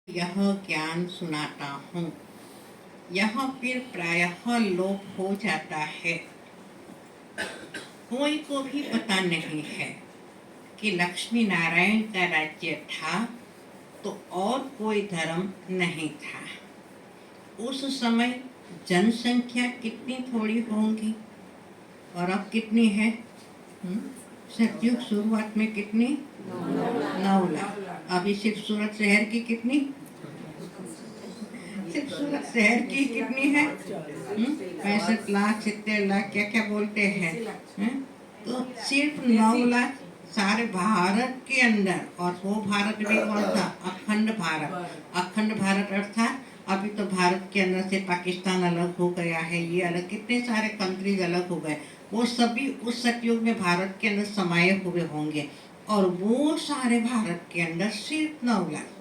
यह ज्ञान सुनाता हूँ। यह फिर प्रायः लोप हो जाता है। कोई को भी पता नहीं है कि लक्ष्मी नारायण का राज्य था तो और कोई धर्म नहीं था। उस समय जनसंख्या कितनी थोड़ी होंगी और अब कितनी है? सतयुग शुरुआत में कितनी? 9 लाख। अभी सिर्फ सूरत शहर की कितनी? सिर्फ सूरत शहर की कितनी है? 65 लाख 70 लाख क्या क्या बोलते हैं। तो सिर्फ 9 लाख सारे भारत के अंदर। और वो भारत भी कौन था? अखंड भारत। अखंड भारत अर्थात अभी तो भारत के अंदर से पाकिस्तान अलग हो गया है, ये अलग, कितने सारे कंट्रीज अलग हो गए। वो सभी उस सतयुग में भारत के अंदर समाये हुए होंगे और वो सारे भारत के अंदर सिर्फ 9 लाख।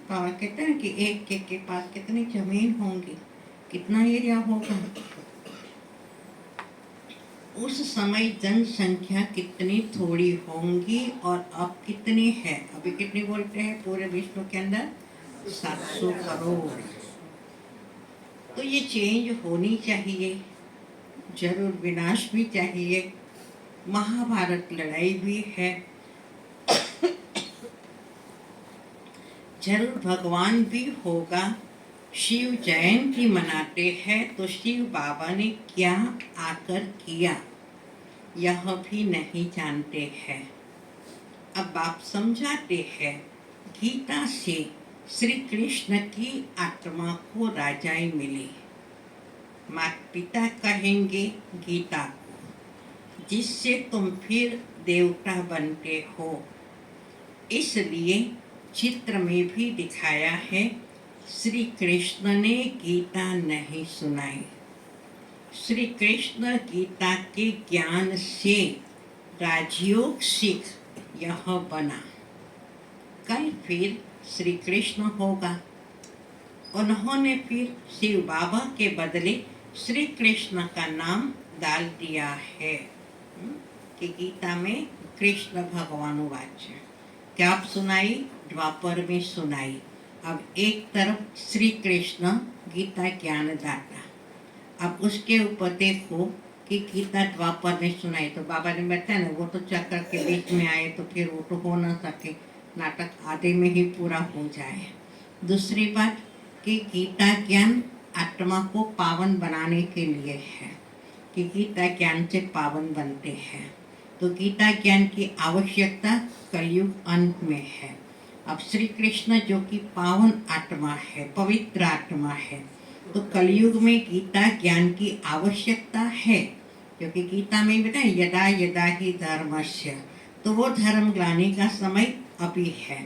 पावा कहते हैं कि एक के पास कितनी जमीन होंगी, कितना एरिया होगा। उस समय जनसंख्या कितनी थोड़ी होंगी और अब कितनी है? अभी कितनी बोलते हैं पूरे विश्व के अंदर? 700 करोड़। तो ये चेंज होनी चाहिए, जरूर विनाश भी चाहिए, महाभारत लड़ाई भी है, जरूर भगवान भी होगा। शिव जयंती मनाते हैं तो शिव बाबा ने क्या आकर किया यह भी नहीं जानते हैं। अब आप समझाते हैं, गीता से श्री कृष्ण की आत्मा को राजाई मिली। माता पिता कहेंगे गीता को, जिससे तुम फिर देवता बनते हो। इसलिए चित्र में भी दिखाया है, श्री कृष्ण ने गीता नहीं सुनाई। श्री कृष्ण गीता के ज्ञान से राजयोग सीख यह बना। कल फिर श्री कृष्ण होगा। उन्होंने फिर शिव बाबा के बदले श्री कृष्ण का नाम डाल दिया है कि गीता में कृष्ण भगवान वाच क्या आप सुनाई? द्वापर में सुनाई। अब एक तरफ श्री कृष्ण गीता ज्ञान दाता, अब उसके ऊपर देखो कि गीता द्वापर में सुनाई। तो बाबा ने बताया ना, वो तो चक्कर के बीच में आए तो फिर वो तो हो ना सके, नाटक आधे में ही पूरा हो जाए। दूसरी बात कि गीता ज्ञान आत्मा को पावन बनाने के लिए है, कि गीता ज्ञान से पावन बनते हैं। तो गीता ज्ञान की आवश्यकता कलयुग अंत में है। अब श्री कृष्ण जो कि पावन आत्मा है, पवित्र आत्मा है, तो कलयुग में गीता ज्ञान की आवश्यकता है। क्योंकि गीता में बेटा यदा यदा ही धर्मस्य, तो वो धर्म ग्लानि का समय अभी है।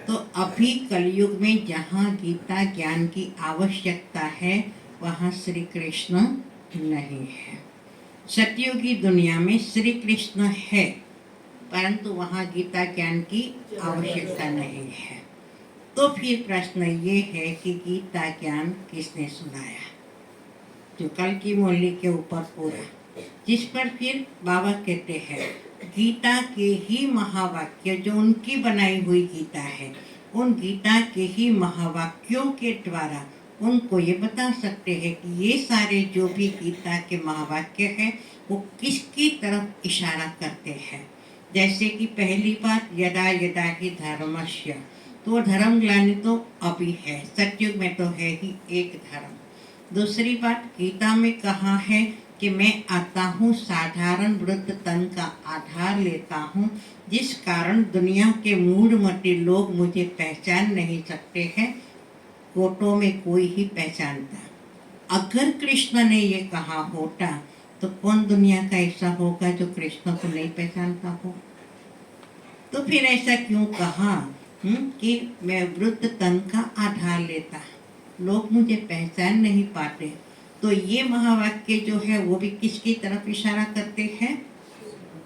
तो अभी कलयुग में जहाँ गीता ज्ञान की आवश्यकता है वहाँ श्री कृष्ण नहीं है। सतयुगी दुनिया में श्री कृष्ण है, परंतु वहाँ गीता ज्ञान की आवश्यकता नहीं है। तो फिर प्रश्न ये है कि गीता ज्ञान किसने सुनाया? जो कल की मुरली के ऊपर पूरा, जिस पर फिर बाबा कहते हैं गीता के ही महावाक्य, जो उनकी बनाई हुई गीता है, उन गीता के ही महावाक्यों के द्वारा उनको ये बता सकते हैं कि ये सारे जो भी गीता के महावाक्य हैं वो किसकी तरफ इशारा करते हैं। जैसे कि पहली बात यदा यदा ही धर्मस्य, तो धर्म ग्लानि तो अभी है, सतयुग में तो है ही एक धर्म। दूसरी बात गीता में कहा है कि मैं आता हूँ साधारण वृद्ध तन का आधार लेता हूँ, जिस कारण दुनिया के मूढ़मती लोग मुझे पहचान नहीं सकते हैं, कोटों में कोई ही पहचानता। अगर कृष्ण ने ये कहा होता तो कौन दुनिया का ऐसा होगा जो कृष्ण को नहीं पहचानता हो? तो फिर ऐसा क्यों कहा कि मैं वृद्ध तन का आधार लेता, लोग मुझे पहचान नहीं पाते। तो ये महावाक्य जो है वो भी किसकी तरफ इशारा करते हैं?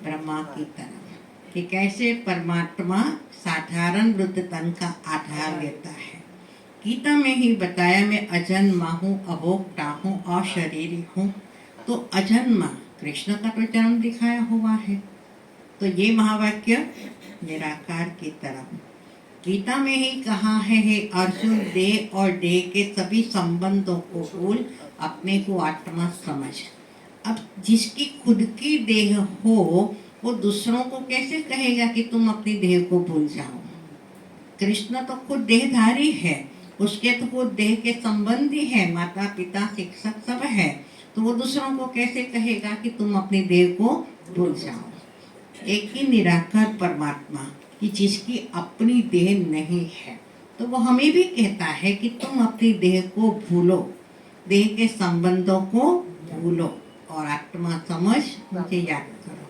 ब्रह्मा की तरफ, कि कैसे परमात्मा साधारण वृद्ध तन का आधार लेता है। गीता में ही बताया मैं अजन्मा हूँ, अभोक्ता हूँ, अशरीरी हूँ। तो अजन्मा कृष्ण का तो जन्म दिखाया हुआ है, तो ये महावाक्य निराकार की तरफ। गीता में ही कहा है, हे अर्जुन, देह और देह के सभी संबंधों को भूल, अपने को आत्मा समझ। अब जिसकी खुद की देह हो वो दूसरों को कैसे कहेगा कि तुम अपनी देह को भूल जाओ? कृष्ण तो खुद देहधारी है, उसके तो खुद देह के संबंधी है, माता पिता शिक्षक सब है, तो वो दूसरों को कैसे कहेगा कि तुम अपनी देह को भूल जाओ? एक ही निराकार परमात्मा कि जिसकी अपनी देह नहीं है, तो वो हमें भी कहता है कि तुम अपनी देह को भूलो, देह के संबंधों को भूलो और आत्मा समझ मुझे याद करो।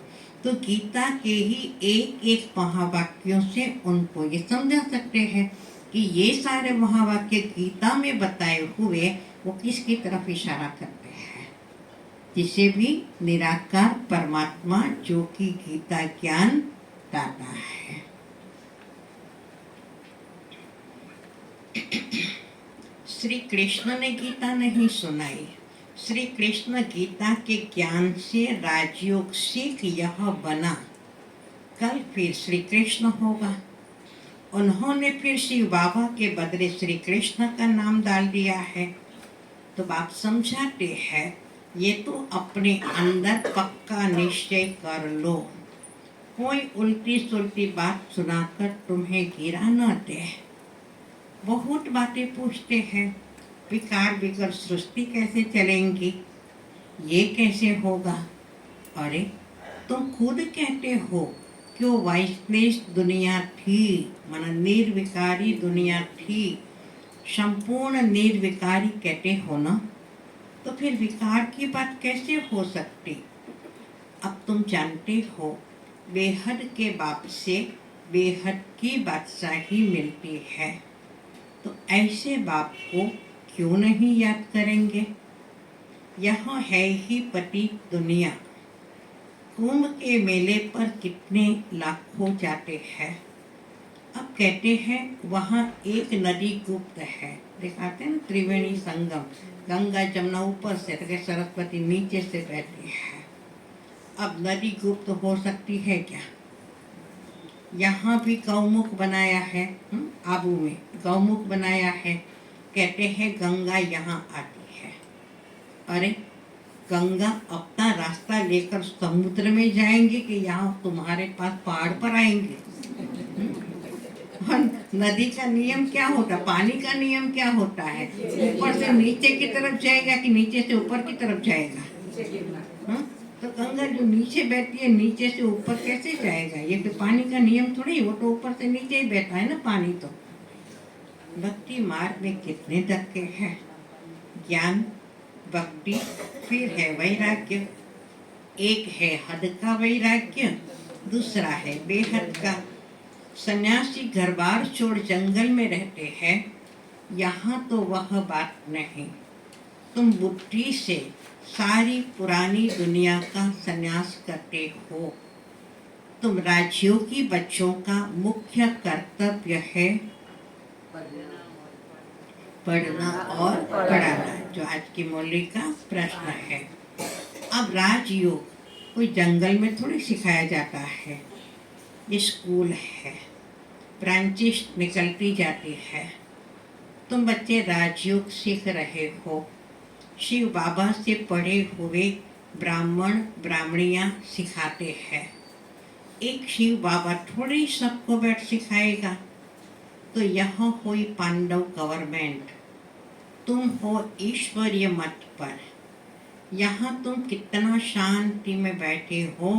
तो गीता के ही एक एक महावाक्यों से उनको ये समझा सकते हैं कि ये सारे महावाक्य गीता में बताए हुए वो किसकी तरफ इशारा करते हैं? जिसे भी निराकार परमात्मा जो कि गीता ज्ञान दाता है। श्री कृष्ण ने गीता नहीं सुनाई, श्री कृष्ण गीता के ज्ञान से राजयोग सीख यह बना, कल फिर श्री कृष्ण होगा। उन्होंने फिर शिव बाबा के बदले श्री कृष्ण का नाम डाल दिया है। तो बाप समझाते हैं, ये तो अपने अंदर पक्का निश्चय कर लो, कोई उल्टी सुल्टी बात सुनाकर तुम्हें गिरा न दे। बहुत बातें पूछते हैं, विकार बिगर सृष्टि कैसे चलेंगी, ये कैसे होगा? अरे तुम खुद कहते हो कि वो वाइसलेस दुनिया थी, माना निर्विकारी दुनिया थी, संपूर्ण निर्विकारी कहते हो ना, तो फिर विकार की बात कैसे हो सकती? अब तुम जानते हो बेहद के बाप से बेहद की बादशाही मिलती है, तो ऐसे बाप को क्यों नहीं याद करेंगे? यह है ही पति दुनिया। कुंभ के मेले पर कितने लाखों जाते हैं। अब कहते हैं वहाँ एक नदी गुप्त है, दिखाते हैं त्रिवेणी संगम, गंगा जमुना ऊपर से तो सरस्वती नीचे से बहती है। अब नदी गुप्त हो सकती है क्या? यहाँ भी गौमुख बनाया है, आबू में गौमुख बनाया है, कहते हैं गंगा यहाँ आती है। अरे गंगा अपना रास्ता लेकर समुद्र में जाएंगे कि यहाँ तुम्हारे पास पहाड़ पर आएंगे? नदी का नियम क्या होता, पानी का नियम क्या होता है? ऊपर से नीचे की तरफ जाएगा कि नीचे से ऊपर की तरफ जाएगा? तो गंगा जो नीचे बहती है नीचे से ऊपर कैसे जाएगा? ये तो पानी का नियम थोड़ी, वो तो ऊपर से नीचे ही बहता है ना पानी। तो भक्ति मार्ग में कितने धक्के हैं, ज्ञान भक्ति, फिर है वैराग्य। एक है हद का वैराग्य, दूसरा है बेहद का। सन्यासी घर बार छोड़ जंगल में रहते हैं, यहाँ तो वह बात नहीं। तुम बुद्धि से सारी पुरानी दुनिया का सन्यास करते हो। तुम राजयोगी बच्चों का मुख्य कर्तव्य है पढ़ना और पढ़ाना, जो आज की मौलिक का प्रश्न है। अब राजयोग कोई जंगल में थोड़ी सिखाया जाता है, ये स्कूल है, ब्रांचेस निकलती जाती है। तुम बच्चे राजयोग सीख रहे हो, शिव बाबा से पढ़े हुए ब्राह्मण ब्राह्मणियाँ सिखाते हैं। एक शिव बाबा थोड़ी सबको बैठ सिखाएगा। तो यह हुई पांडव गवर्नमेंट, तुम हो ईश्वरीय मत पर। यहाँ तुम कितना शांति में बैठे हो,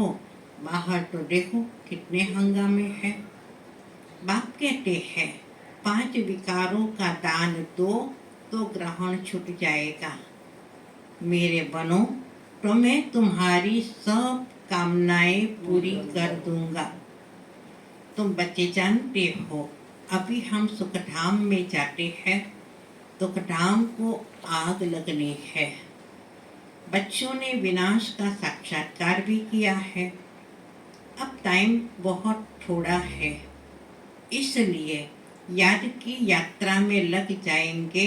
बाहर तो देखो कितने हंगामे हैं। बाप कहते हैं 5 विकारों का दान दो तो ग्रहण छूट जाएगा। मेरे बनो तो मैं तुम्हारी सब कामनाएं पूरी कर दूंगा। तुम बच्चे जानते हो, अभी हम सुखधाम में जाते हैं तो सुखधाम को आग लगनी है। बच्चों ने विनाश का साक्षात्कार भी किया है। अब टाइम बहुत थोड़ा है, इसलिए याद की यात्रा में लग जाएंगे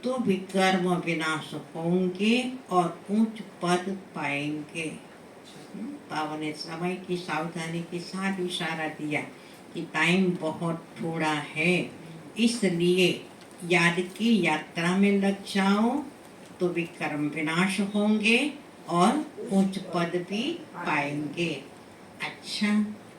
तो विकर्म विनाश होंगे और ऊंच पद पाएंगे। पावन ने समय की सावधानी के साथ इशारा दिया कि टाइम बहुत थोड़ा है, इसलिए याद की यात्रा में लग जाओ तो विक्रम विनाश होंगे और उच्च पद भी पाएंगे। अच्छा,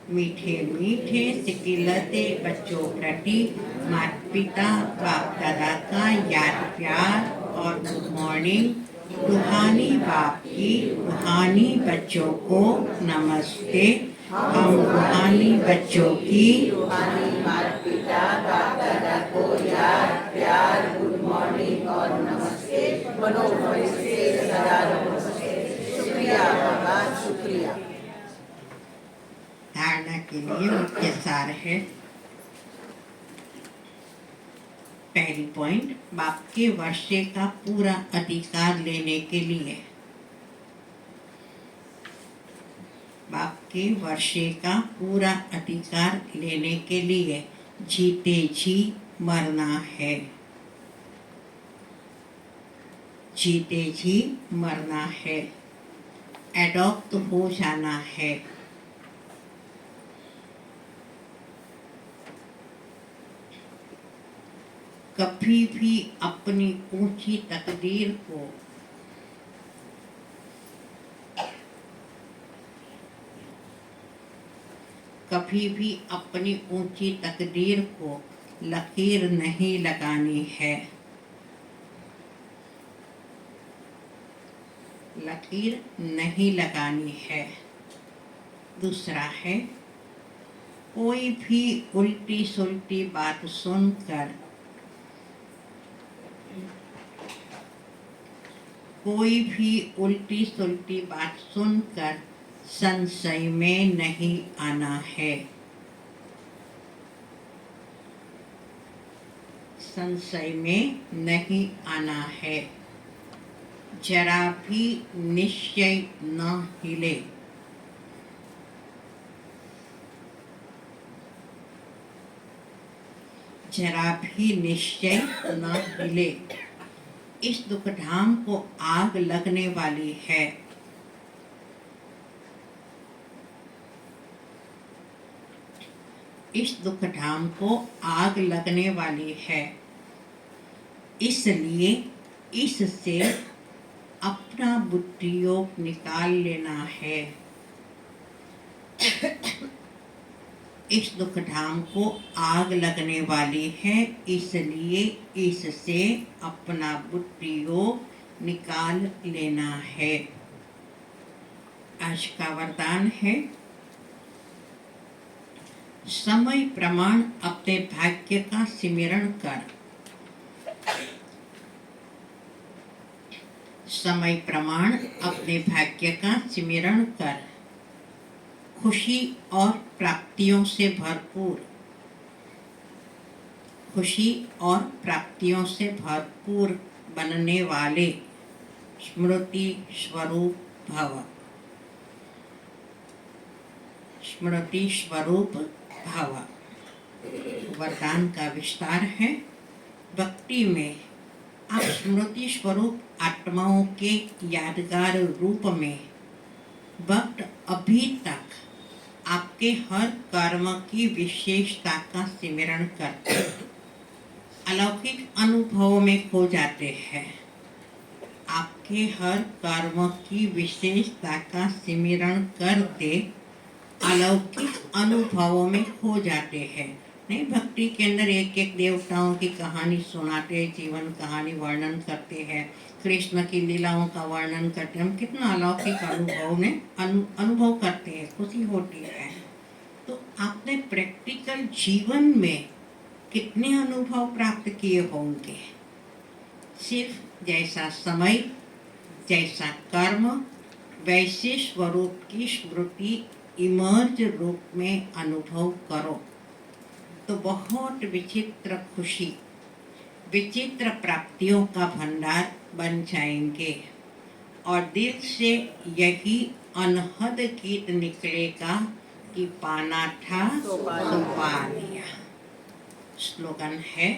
मीठे मीठे सिकिलते बच्चों प्रति माता पिता बाप दादा का याद प्यार और गुड मॉर्निंग। रूहानी बाप की रूहानी बच्चों को नमस्ते। हम रूहानी बच्चों की रूहानी माता पिता बाप दादा को याद प्यार गुड मॉर्निंग और नमस्ते। मनोबल से सदा नमस्ते। शुक्रिया बाबा, शुक्रिया। धारणा के लिए मुख्य सार है। पहली पॉइंट, बाप के वर्षे का पूरा अधिकार लेने के लिए, बाप के वर्षे का पूरा अधिकार लेने के लिए जीते जी मरना है, जीते जी मरना है, एडॉप्ट हो जाना है। कभी भी अपनी ऊंची तकदीर को कभी भी अपनी ऊंची तकदीर को लकीर नहीं लगानी है, लकीर नहीं लगानी है। दूसरा है, कोई भी उल्टी सुल्टी बात सुनकर, कोई भी उल्टी सुल्टी बात सुनकर संशय में नहीं आना है, संशय में नहीं आना है। जरा भी निश्चय न हिले, जरा भी निश्चय न हिले। इस दुखधाम को आग लगने वाली है, इस दुखधाम को आग लगने वाली है, इसलिए इससे अपना बुद्धियोग निकाल लेना है। इस दुखधाम को आग लगने वाली है, इसलिए इससे अपना बुद्धियोग निकाल लेना है। आज का वरदान है, समय प्रमाण अपने भाग्य का सिमरण कर, समय प्रमाण अपने भाग्य का सिमरण कर, खुशी और प्राप्तियों से भरपूर, खुशी और प्राप्तियों से भरपूर बनने वाले स्मृति स्वरूप भव, स्मृति स्वरूप भव। वरदान का विस्तार है। भक्ति में आप स्मृति स्वरूप आत्माओं के यादगार रूप में वक्त अभी तक आपके हर कर्म की विशेषता का सिमरण करते अलौकिक अनुभवों में खो जाते हैं। आपके हर कर्म की विशेषता का सिमरण करते अलौकिक अनुभवों में खो जाते हैं। नहीं, भक्ति के अंदर एक एक देवताओं की कहानी सुनाते, जीवन कहानी वर्णन करते हैं, कृष्ण की लीलाओं का वर्णन करते हैं, हम कितना अलौकिक अनुभव में अनुभव करते हैं, खुशी होती है। तो आपने प्रैक्टिकल जीवन में कितने अनुभव प्राप्त किए होंगे? सिर्फ जैसा समय, जैसा कर्म, वैसे स्वरूप की स्मृति इमर्ज रूप में अनुभव करो तो बहुत विचित्र खुशी, विचित्र प्राप्तियों का भंडार बन जाएंगे और दिल से यही अनहद गीत निकलेगा कि पाना था तो पा लिया। स्लोगन है,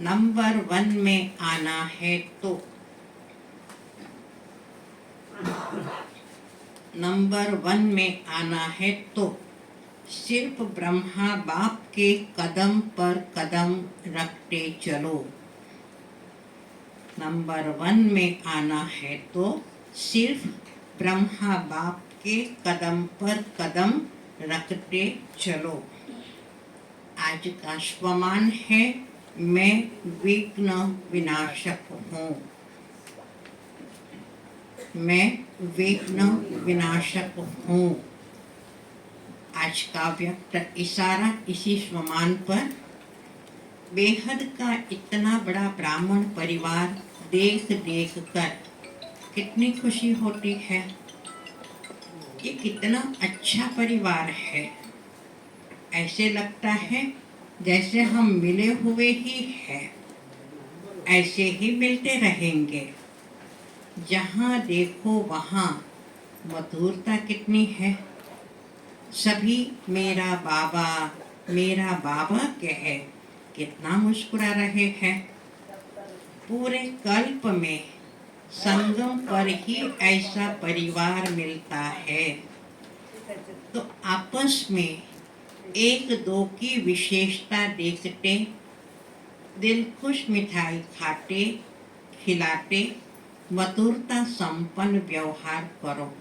नंबर 1 में आना है तो, नंबर 1 में आना है तो सिर्फ ब्रह्मा बाप के कदम पर कदम रखते चलो। नंबर 1 में आना है तो सिर्फ ब्रह्मा बाप के कदम पर कदम रखते चलो। आज का स्वमान है मैं विघ्न विनाशक हूँ। मैं विघ्न विनाशक हूँ। आज का व्यक्त इशारा इसी स्वमान पर। बेहद का इतना बड़ा ब्राह्मण परिवार देख देख कर कितनी खुशी होती है। ये कितना अच्छा परिवार है। ऐसे लगता है जैसे हम मिले हुए ही हैं, ऐसे ही मिलते रहेंगे। जहाँ देखो वहाँ मधुरता कितनी है। सभी मेरा बाबा कहे कितना मुस्कुरा रहे हैं। पूरे कल्प में संगम पर ही ऐसा परिवार मिलता है। तो आपस में एक दो की विशेषता देखते, दिल खुश मिठाई खाते खिलाते मधुरता संपन्न व्यवहार करो।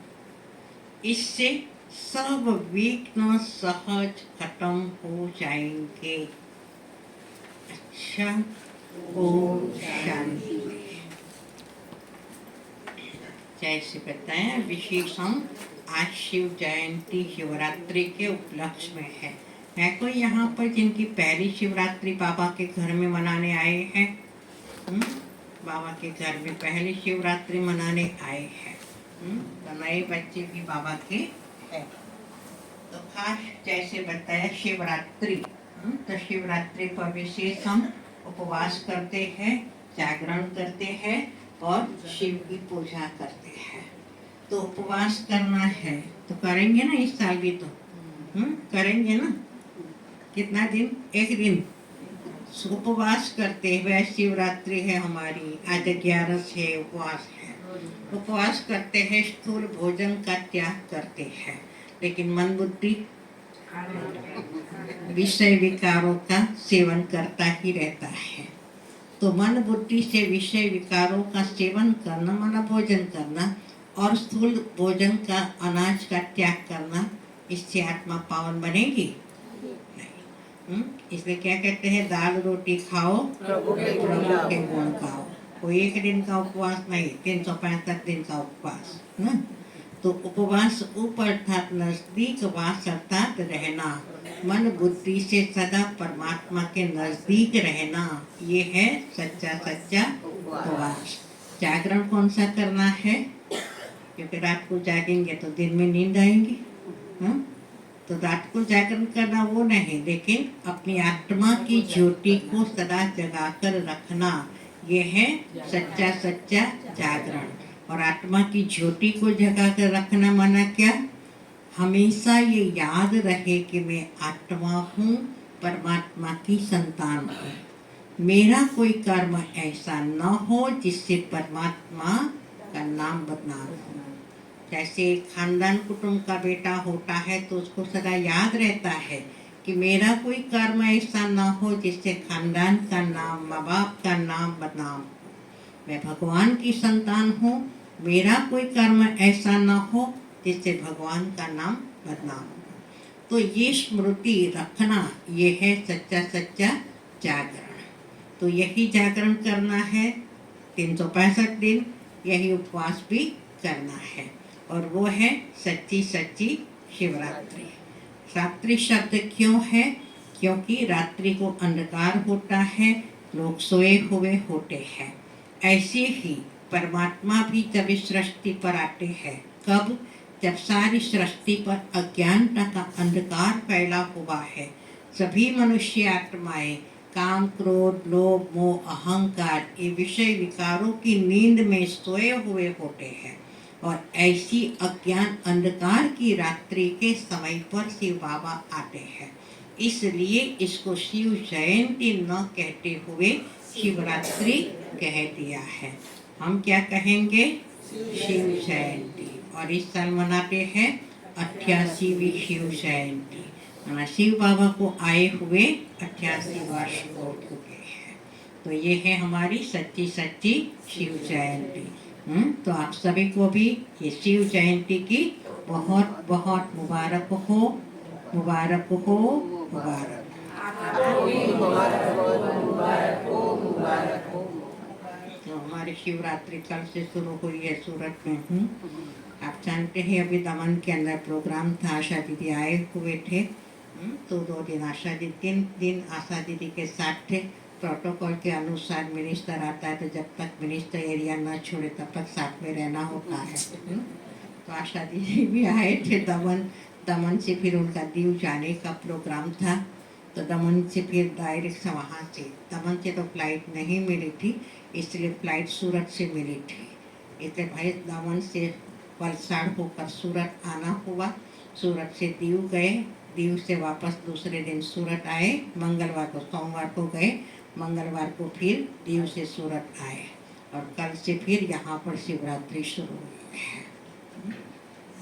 इससे सब विघ्न सहज खत्म हो जाएंगे। अच्छा, ओम शांति। जैसे बताया विशेषम आज शिव जयंती शिवरात्रि के उपलक्ष्य में है कोई यहाँ पर जिनकी पहली शिवरात्रि बाबा के घर में मनाने आए हैं? बाबा के घर में पहली शिवरात्रि मनाने आए हैं। तो नए बच्चे भी बाबा के हैं। तो खास जैसे बताया शिवरात्रि, तो शिवरात्रि पर विशेष हम उपवास करते हैं, जागरण करते हैं और शिव की पूजा करते हैं। तो उपवास करना है तो करेंगे ना, इस साल भी तो करेंगे ना। कितना दिन? एक दिन उपवास करते हुए शिवरात्रि है हमारी। आज 11 से उपवास है। उपवास करते हैं, स्थूल भोजन का त्याग करते हैं, लेकिन मन बुद्धि विषय विकारों का सेवन करता ही रहता है। तो मन बुद्धि से विषय विकारों का सेवन करना माना भोजन करना और स्थूल भोजन का अनाज का त्याग करना, इससे आत्मा पावन बनेगी नहीं। इसलिए क्या कहते हैं, दाल रोटी खाओ प्रभु के गुण गाओ। कोई एक दिन का उपवास नहीं, 365 दिन का उपवास ना। तो उपवास ऊपर अर्थात नजदीक वास अर्थात रहना, मन बुद्धि से सदा परमात्मा के नजदीक रहना, ये है सच्चा उपवास। जागरण कौन सा करना है? क्योंकि रात को जागेंगे तो दिन में नींद आएंगी। तो रात को जागरण करना वो नहीं, लेकिन अपनी आत्मा की ज्योति को सदा जगाकर रखना, ये है सच्चा जागरण। और आत्मा की ज्योति को जगा कर रखना माना क्या? हमेशा ये याद रहे कि मैं आत्मा हूँ, परमात्मा की संतान हूँ। मेरा कोई कर्म ऐसा न हो जिससे परमात्मा का नाम बदनाम हो। जैसे खानदान कुटुंब का बेटा होता है तो उसको सदा याद रहता है कि मेरा कोई कर्म ऐसा न हो जिससे खानदान का नाम, माँ बाप का नाम बदनाम हो। मैं भगवान की संतान हूँ, मेरा कोई कर्म ऐसा न हो जिससे भगवान का नाम बदनाम हो। तो ये स्मृति रखना, ये है सच्चा जागरण। तो यही जागरण करना है 365 दिन, यही उपवास भी करना है। और वो है सच्ची शिवरात्रि। रात्रि शब्द क्यों है? क्योंकि रात्रि को अंधकार होता है, लोग सोए हुए होते हैं। ऐसे ही परमात्मा भी जब इस सृष्टि पर आते हैं, कब? जब सारी सृष्टि पर अज्ञानता का अंधकार फैला हुआ है। सभी मनुष्य आत्माएं काम, क्रोध, लोभ, मोह, अहंकार, ये विषय विकारों की नींद में सोए हुए होते हैं। और ऐसी अज्ञान अंधकार की रात्रि के समय पर शिव बाबा आते हैं। इसलिए इसको शिव जयंती न कहते हुए शिवरात्रि कह दिया है। हम क्या कहेंगे? शिव जयंती। और इस साल मनाते हैं 88वीं शिव जयंती। शिव बाबा को आए हुए 88 वर्ष हो चुके हैं। तो ये है हमारी सच्ची सच्ची शिव जयंती। तो आप सभी को भी ये शिव जयंती की बहुत बहुत मुबारक हो, मुबारक हो, मुबारक। तो हमारी शिवरात्रि कल से शुरू हुई है सूरत में। आप जानते हैं अभी दमन के अंदर प्रोग्राम था, आशा दीदी आए हुए थे। तो 2 दिन आशा दीदी, 3 दिन आशा दीदी के साथ थे। प्रोटोकॉल के अनुसार मिनिस्टर आता है तो जब तक मिनिस्टर एरिया न छोड़े तब तक साथ में रहना होता है। तो आशा दीदी भी आए थे दमन से फिर उनका दीव जाने का प्रोग्राम था। तो दमन से फिर डायरेक्ट वहाँ से, दमन से तो फ्लाइट नहीं मिली थी, इसलिए फ्लाइट सूरत से मिली थी। इसलिए भाई दमन से वलसाड़ होकर सूरत आना हुआ। सूरत से दीव गए, दीव से वापस दूसरे दिन सूरत आए। मंगलवार को, सोमवार को गए, मंगलवार को फिर दीव से सूरत आए और कल से फिर यहाँ पर शिवरात्रि शुरू हुई है।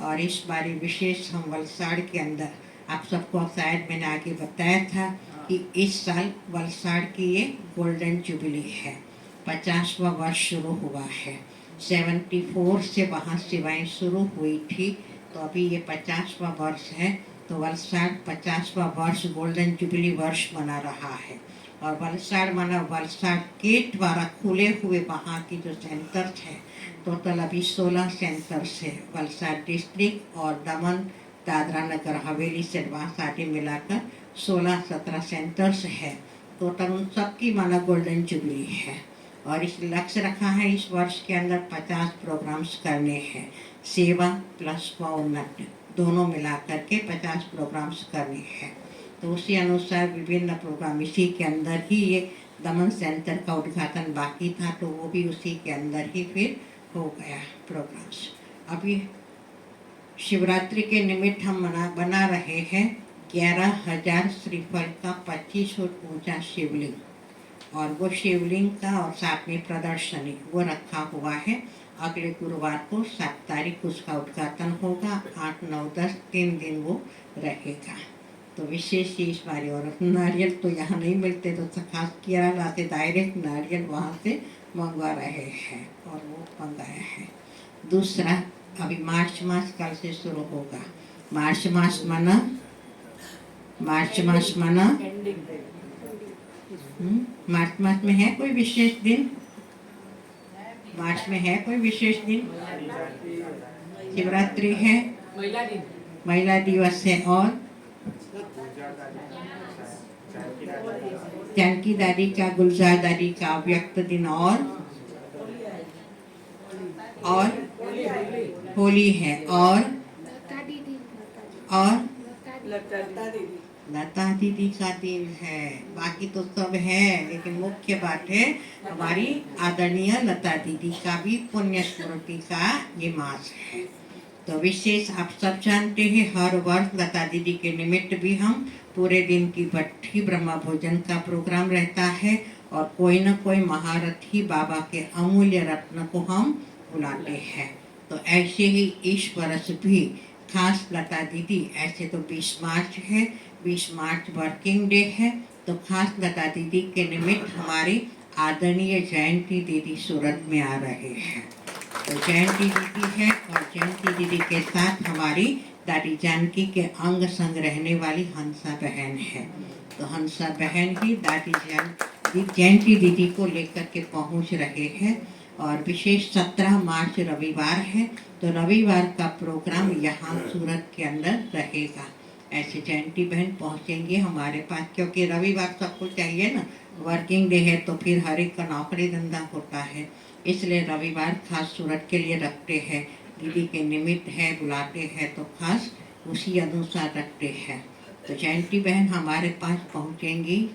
और इस बारी विशेष हम वलसाड़ के अंदर, आप सबको शायद मैंने आगे बताया था कि इस साल वलसाड़ की ये गोल्डन जुबली है, 50वां वर्ष शुरू हुआ है। 74 से वहाँ सेवाएं शुरू हुई थी, तो अभी ये 50वां वर्ष है। तो वलसाड़ 50वां वर्ष गोल्डन जुबली वर्ष मना रहा है। और वलसाड़ माना वलसाड़ के द्वारा खुले हुए वहाँ की जो सेंटर्स है, टोटल अभी 16 सेंटर्स है वलसाड़ डिस्ट्रिक्ट और दमन दादरा नगर हवेली से आदि मिलाकर 16-17 सेंटर्स है। टोटल उन सबकी माना गोल्डन जुबली है। और इस लक्ष्य रखा है इस वर्ष के अंदर 50 प्रोग्राम्स करने हैं, सेवा प्लस उन्नत दोनों मिलाकर के 50 प्रोग्राम्स करने हैं। तो उसी अनुसार विभिन्न प्रोग्राम, इसी के अंदर ही ये दमन सेंटर का उद्घाटन बाकी था, तो वो भी उसी के अंदर ही फिर हो गया प्रोग्राम्स। अभी शिवरात्रि के निमित्त हम बना रहे हैं 11,000 श्रीफल का 25 फुट ऊंचा शिवलिंग, और वो शिवलिंग का और साथ में प्रदर्शनी वो रखा हुआ है। अगले गुरुवार को 7 तारीख उसका उद्घाटन होगा। 8, 9, 10 3 दिन वो रहेगा। तो विशेष इस बार, और नारियल तो यहाँ नहीं मिलते तो खास केरला से डायरेक्ट नारियल वहाँ से मंगवा रहे हैं और वो मंगाया है। दूसरा, अभी मार्च मास कल से शुरू होगा। मार्च मास माना मार्च मास में है कोई विशेष दिन? मार्च में है कोई विशेष दिन? शिवरात्रि है, महिला दिवस है, और जानकी दादी का, गुलजार दादी का व्यक्त दिन, और होली है, और लता दीदी का दिन है। बाकी तो सब है, लेकिन मुख्य बात है हमारी आदरणीय लता दीदी का भी पुण्य स्मृति का ये मास है। तो विशेष आप सब जानते हैं, हर वर्ष लता दीदी के निमित्त भी हम पूरे दिन की भट्ठी ब्रह्मा भोजन का प्रोग्राम रहता है, और कोई न कोई महारथी बाबा के अमूल्य रत्न को हम बुलाते हैं। तो ऐसे ही इस वर्ष भी खास लता दीदी, ऐसे तो 20 मार्च है, 20 मार्च वर्किंग डे है, तो खास लता दीदी के निमित्त हमारी आदरणीय जयंती दीदी सूरत में आ रहे हैं। तो जयंती दीदी है, और जयंती दीदी के साथ हमारी दादी जानकी के अंग संग रहने वाली हंसा बहन है। तो हंसा बहन ही दादी जयंती दीदी को लेकर के पहुंच रहे हैं। और विशेष 17 मार्च रविवार है, तो रविवार का प्रोग्राम यहाँ सूरत के अंदर रहेगा। ऐसे जयंती बहन पहुँचेंगे हमारे पास, क्योंकि रविवार सबको चाहिए ना, वर्किंग डे है तो फिर हर एक का नौकरी धंधा होता है, इसलिए रविवार खास सूरत के लिए रखते हैं। दीदी के निमित्त है, बुलाते हैं तो खास उसी अनुसार रखते हैं। तो जयंती बहन हमारे पास पहुँचेंगी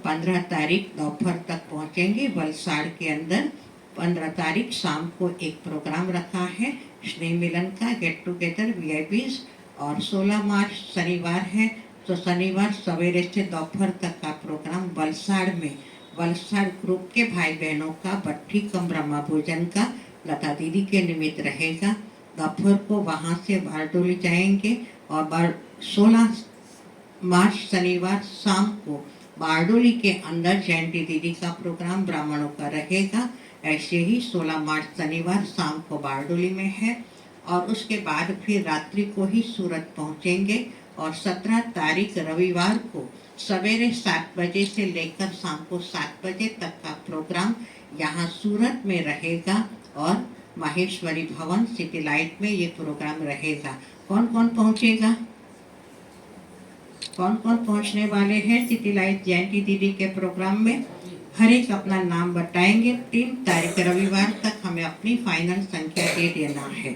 15 तारीख दोपहर तक पहुँचेंगे वलसाड़ के अंदर। 15 तारीख शाम को एक प्रोग्राम रखा है स्नेह मिलन का, गेट टुगेदर VIPs, और 16 मार्च शनिवार है, तो शनिवार सवेरे से दोपहर तक का प्रोग्राम वलसाड़ में वलसाड़ ग्रुप के भाई बहनों का भट्ठी कम ब्रह्मा भोजन का लता दीदी के निमित्त रहेगा। दोपहर को वहाँ से बारडोली जाएंगे, और 16 मार्च शनिवार शाम को बारडोली के अंदर जयंती दीदी का प्रोग्राम ब्राह्मणों का रहेगा। ऐसे ही 16 मार्च शनिवार शाम को बारडोली में है और उसके बाद फिर रात्रि को ही सूरत पहुंचेंगे और 17 तारीख रविवार को सवेरे 7 बजे से लेकर शाम को 7 बजे तक का प्रोग्राम यहाँ सूरत में रहेगा और माहेश्वरी भवन सिटी लाइट में ये प्रोग्राम रहेगा। कौन कौन पहुंचेगा, कौन कौन पहुंचने वाले हैं सिटी लाइट जयंती दीदी के प्रोग्राम में? हर एक अपना नाम बताएंगे। 3 तारीख रविवार तक हमें अपनी फाइनल संख्या दे देना है।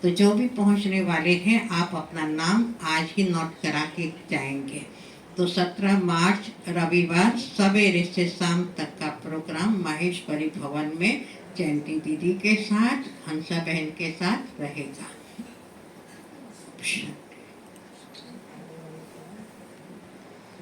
तो जो भी पहुंचने वाले हैं आप अपना नाम आज ही नोट करा के जाएंगे। तो 17 मार्च रविवार सवेरे से शाम तक का प्रोग्राम माहेश्वरी भवन में जयंती दीदी के साथ, हंसा बहन के साथ रहेगा।